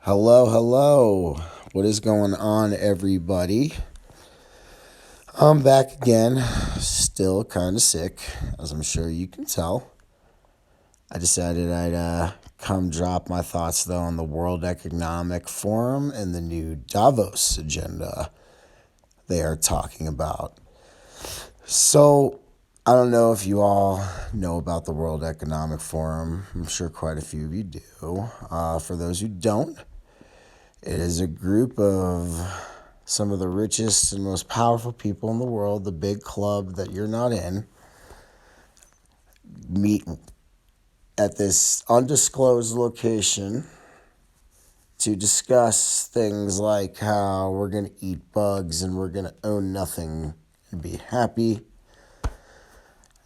Hello, hello. What is going on, everybody? I'm back again, still kind of sick, as I'm sure you can tell. I decided I'd come drop my thoughts, though, on the World Economic Forum and the new Davos agenda they are talking about. So, I don't know if you all know about the World Economic Forum. I'm sure quite a few of you do. For those who don't, it is a group of some of the richest and most powerful people in the world, the big club that you're not in, meet at this undisclosed location to discuss things like how we're going to eat bugs and we're going to own nothing and be happy.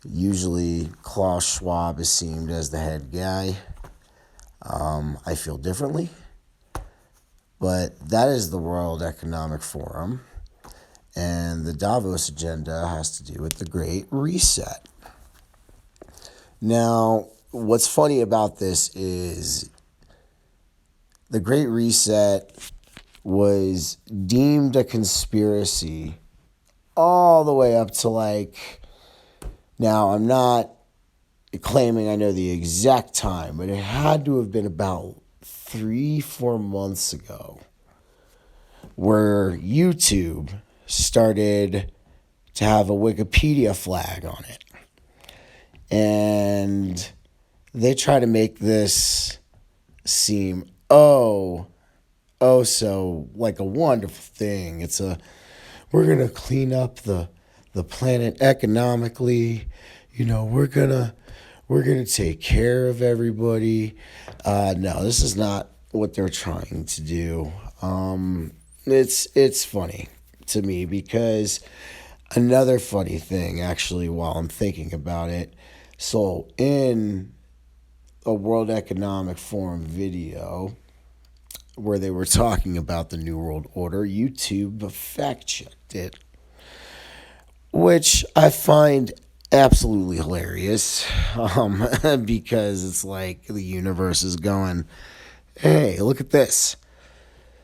Usually, Klaus Schwab is seen as the head guy. I feel differently. But that is the World Economic Forum. And the Davos agenda has to do with the Great Reset. Now, what's funny about this is the Great Reset was deemed a conspiracy all the way up to now I'm not claiming I know the exact time, but it had to have been about 3-4 months ago where YouTube started to have a Wikipedia flag on it. And they try to make this seem so like a wonderful thing. We're gonna clean up the planet economically. We're gonna take care of everybody. No, this is not what they're trying to do. It's funny to me because another funny thing, actually, while I'm thinking about it. So in a World Economic Forum video where they were talking about the New World Order, YouTube fact-checked it, which I find absolutely hilarious because it's like the universe is going, hey, look at this.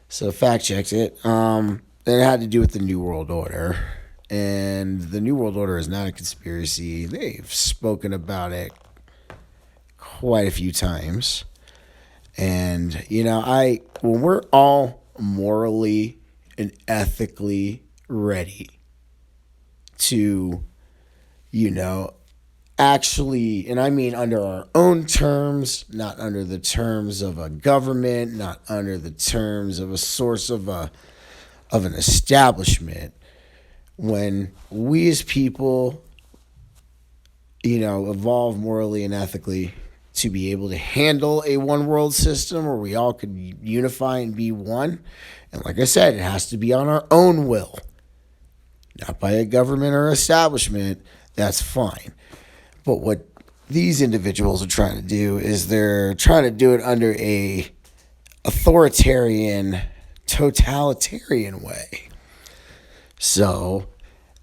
So fact-checked it. And it had to do with the New World Order. And the New World Order is not a conspiracy. They've spoken about it quite a few times. And, when we're all morally and ethically ready to, actually, and I mean under our own terms, not under the terms of a government, not under the terms of a source of an establishment, when we as people, evolve morally and ethically to be able to handle a one world system where we all could unify and be one. And like I said, it has to be on our own will, not by a government or establishment. That's fine. But what these individuals are trying to do is they're trying to do it under a authoritarian, totalitarian way. So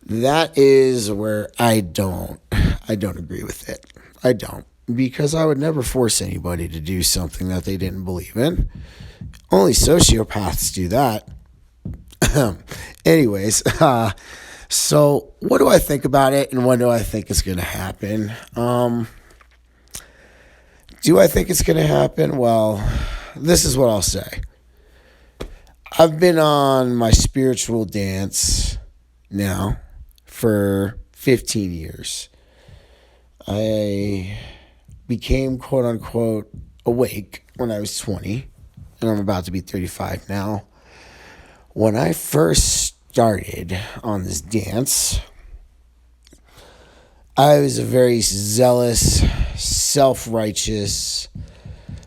that is where I don't agree with it. I don't, because I would never force anybody to do something that they didn't believe in. Only sociopaths do that. Anyways, so what do I think about it, and when do I think it's going to happen? Do I think it's going to happen? Well, this is what I'll say. I've been on my spiritual dance now for 15 years. I became quote unquote awake when I was 20, and I'm about to be 35 now. When I first started on this dance, I was a very zealous, self-righteous,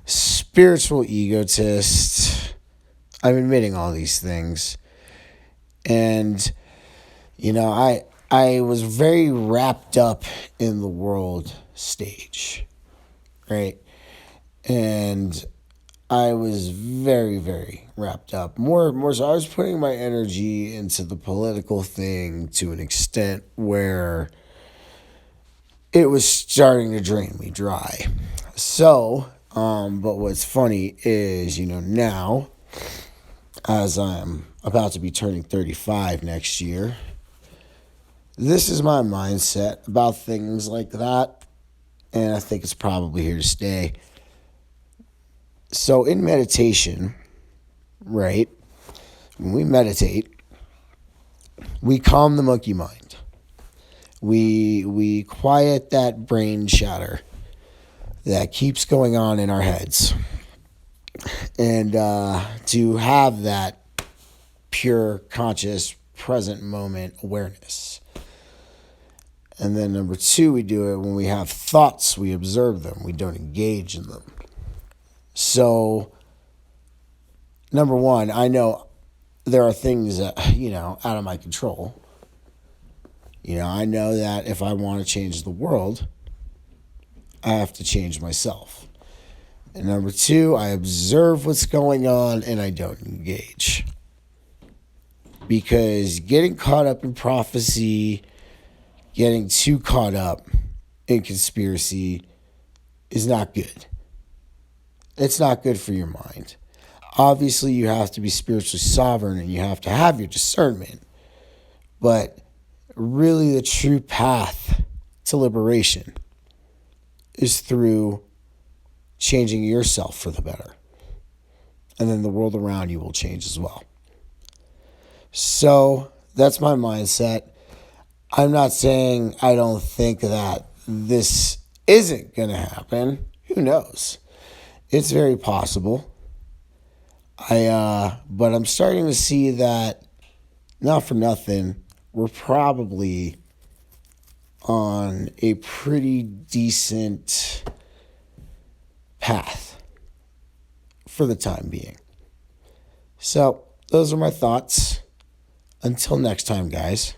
spiritual egotist. I'm admitting all these things. And, I was very wrapped up in the world stage, right? And I was very, very wrapped up. More so, I was putting my energy into the political thing to an extent where it was starting to drain me dry. So But what's funny is, now as I'm about to be turning 35 next year, this is my mindset about things like that. And I think it's probably here to stay. So in meditation, right, when we meditate, we calm the monkey mind. We quiet that brain chatter that keeps going on in our heads. And to have that pure, conscious, present moment awareness. And then number two, we do it when we have thoughts, we observe them, we don't engage in them. So, number one, I know there are things that, out of my control. I know that if I want to change the world, I have to change myself. And number two, I observe what's going on and I don't engage. Because getting caught up in prophecy, getting too caught up in conspiracy is not good. It's not good for your mind. Obviously, you have to be spiritually sovereign and you have to have your discernment. But really, the true path to liberation is through changing yourself for the better. And then the world around you will change as well. So that's my mindset. I'm not saying I don't think that this isn't going to happen. Who knows? It's very possible. But I'm starting to see that, not for nothing, we're probably on a pretty decent path for the time being. So those are my thoughts. Until next time, guys.